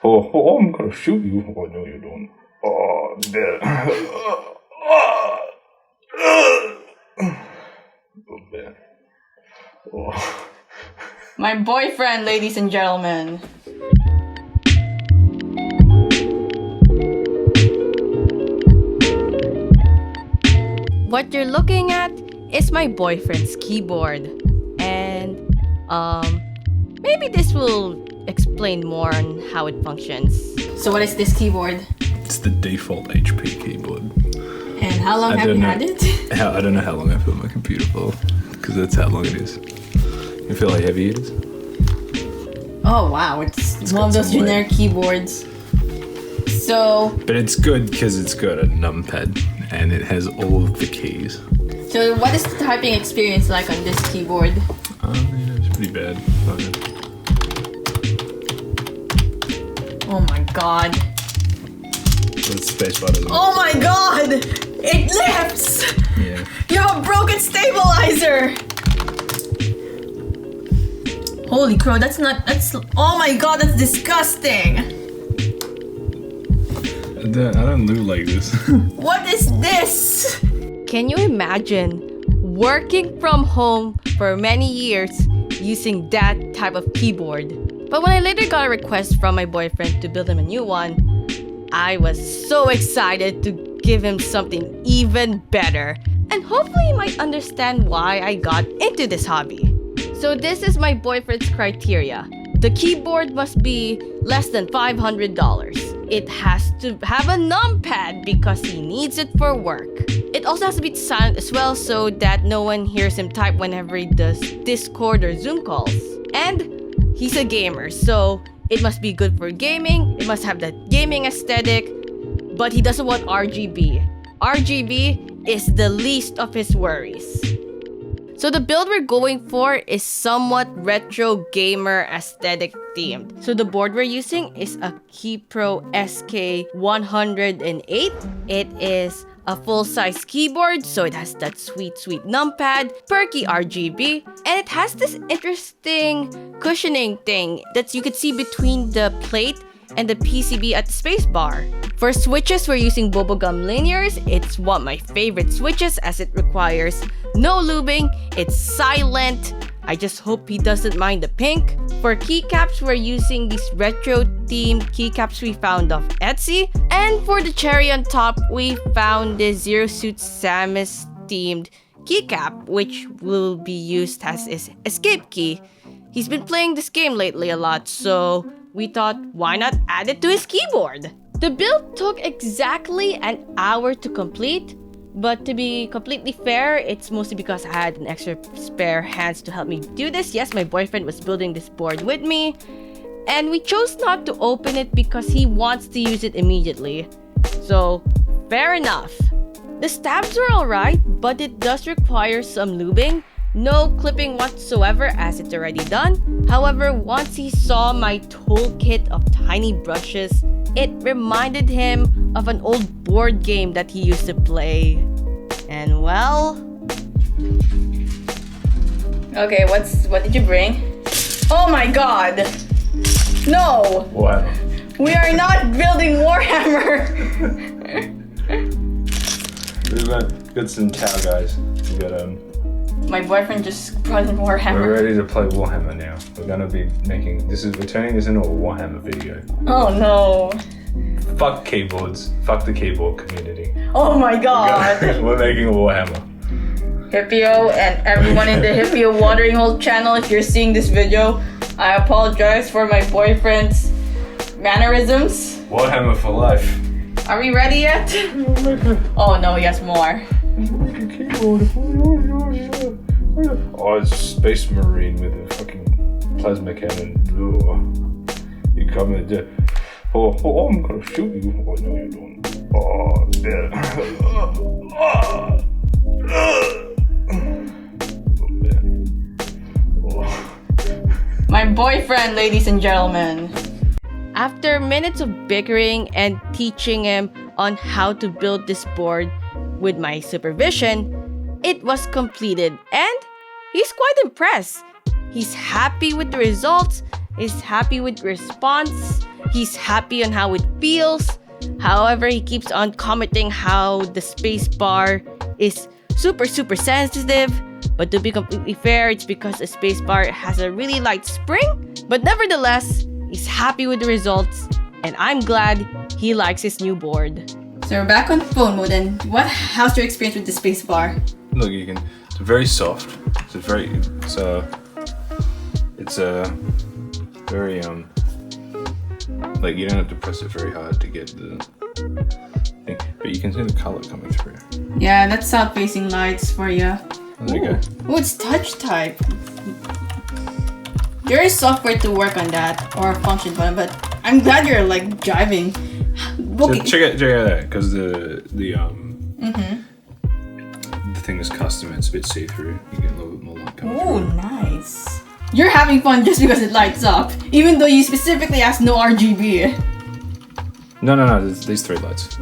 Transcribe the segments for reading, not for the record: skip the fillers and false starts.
I'm gonna shoot you. Oh, no, you don't. Oh, man. Oh, man. Oh. My boyfriend, ladies and gentlemen. What you're looking at is my boyfriend's keyboard. And maybe this will explain more on how it functions. So what is this keyboard? It's the default HP keyboard. And how long have you had it? I don't know how long I've had my computer for, because that's how long it is. You feel how heavy it is? Oh wow, it's one of those generic keyboards. So... But it's good because it's got a numpad and it has all of the keys. So what is the typing experience like on this keyboard? Yeah, it's pretty bad. Oh my god. It's space bar. Oh my god! It lifts! Yeah. You have a broken stabilizer! Holy crow, that's oh my god, that's disgusting! I don't live like this. What is this? Can you imagine working from home for many years using that type of keyboard? But when I later got a request from my boyfriend to build him a new one, I was so excited to give him something even better. And hopefully he might understand why I got into this hobby. So this is my boyfriend's criteria. The keyboard must be less than $500. It has to have a numpad because he needs it for work. It also has to be silent as well so that no one hears him type whenever he does Discord or Zoom calls. And he's a gamer, so it must be good for gaming. It must have that gaming aesthetic, but he doesn't want RGB. RGB is the least of his worries. So the build we're going for is somewhat retro gamer aesthetic themed. So the board we're using is a Keypro SK108. It is a full-size keyboard, so it has that sweet numpad, perky RGB, and it has this interesting cushioning thing that you could see between the plate and the PCB at the spacebar. For switches, we're using bubblegum linears. It's one of my favorite switches as it requires no lubing, it's silent. I just hope he doesn't mind the pink. For keycaps, we're using these retro-themed keycaps we found off Etsy. And for the cherry on top, we found this Zero Suit Samus-themed keycap, which will be used as his escape key. He's been playing this game lately a lot, so we thought, why not add it to his keyboard? The build took exactly an hour to complete, but to be completely fair, it's mostly because I had an extra spare hands to help me do this. Yes, my boyfriend was building this board with me, and we chose not to open it because he wants to use it immediately. So, fair enough. The stabs were alright, but it does require some lubing. No clipping whatsoever as it's already done. However, once he saw my toolkit of tiny brushes, it reminded him of an old board game that he used to play. And well... Okay, what did you bring? Oh my god! No! What? We are not building Warhammer! We've got some towel, guys. We got My boyfriend just brought in Warhammer. We're ready to play Warhammer now. We're gonna be making we're turning this into a Warhammer video. Oh no. Fuck keyboards. Fuck the keyboard community. Oh my god. We're making a Warhammer. Hippio and everyone in the Hippio watering hole channel, if you're seeing this video, I apologize for my boyfriend's mannerisms. Warhammer for life. Are we ready yet? Oh no, yes, more. Make a keyboard. Oh, it's Space Marine with a fucking plasma cannon. Ugh. You come and I'm gonna shoot you. Oh, no, you don't. Oh, man. Oh, man. Oh. My boyfriend, ladies and gentlemen. After minutes of bickering and teaching him on how to build this board with my supervision, it was completed and he's quite impressed. He's happy with the results, he's happy with the response, He's happy on how it feels. However, he keeps on commenting how the spacebar is super sensitive. But to be completely fair, it's because the spacebar has a really light spring. But nevertheless, he's happy with the results, and I'm glad he likes his new board. So we're back on phone mode, and how's your experience with the spacebar? Look, it's very soft. It's very like you don't have to press it very hard to get the thing, but you can see the color coming through. Yeah, that's south-facing lights for you. There you go. Oh, it's touch type. There is software to work on that, or a function button, but I'm glad you're like driving. Okay. So check out that, because the thing is custom. It's a bit see-through. You get a little bit more light coming through. Oh, nice. You're having fun just because it lights up, even though you specifically asked no RGB. No. There's these three lights.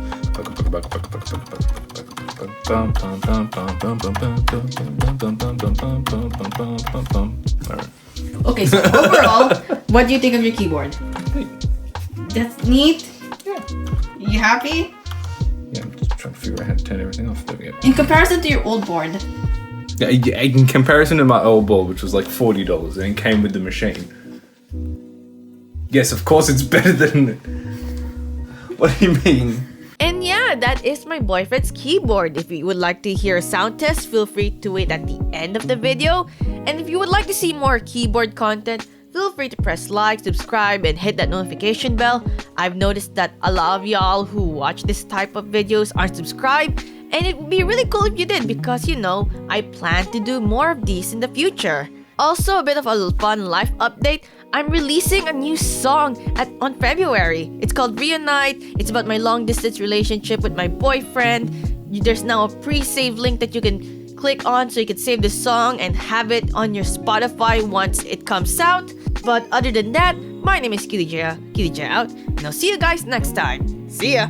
Okay, so overall, what do you think of your keyboard? That's neat. Yeah. You happy? Yeah, I'm just trying to figure out how to turn everything off. There we go. In comparison to your old board. Yeah, in comparison to my old board, which was like $40 and came with the machine. Yes, of course it's better than... What do you mean? And yeah, that is my boyfriend's keyboard. If you would like to hear a sound test, feel free to wait at the end of the video. And if you would like to see more keyboard content, feel free to press like, subscribe, and hit that notification bell. I've noticed that a lot of y'all who watch this type of videos aren't subscribed. And it would be really cool if you did because, you know, I plan to do more of these in the future. Also, a bit of a fun life update. I'm releasing a new song on February. It's called Reunite. It's about my long-distance relationship with my boyfriend. There's now a pre-save link that you can click on so you can save the song and have it on your Spotify once it comes out. But other than that, my name is Kitty J out, and I'll see you guys next time. See ya!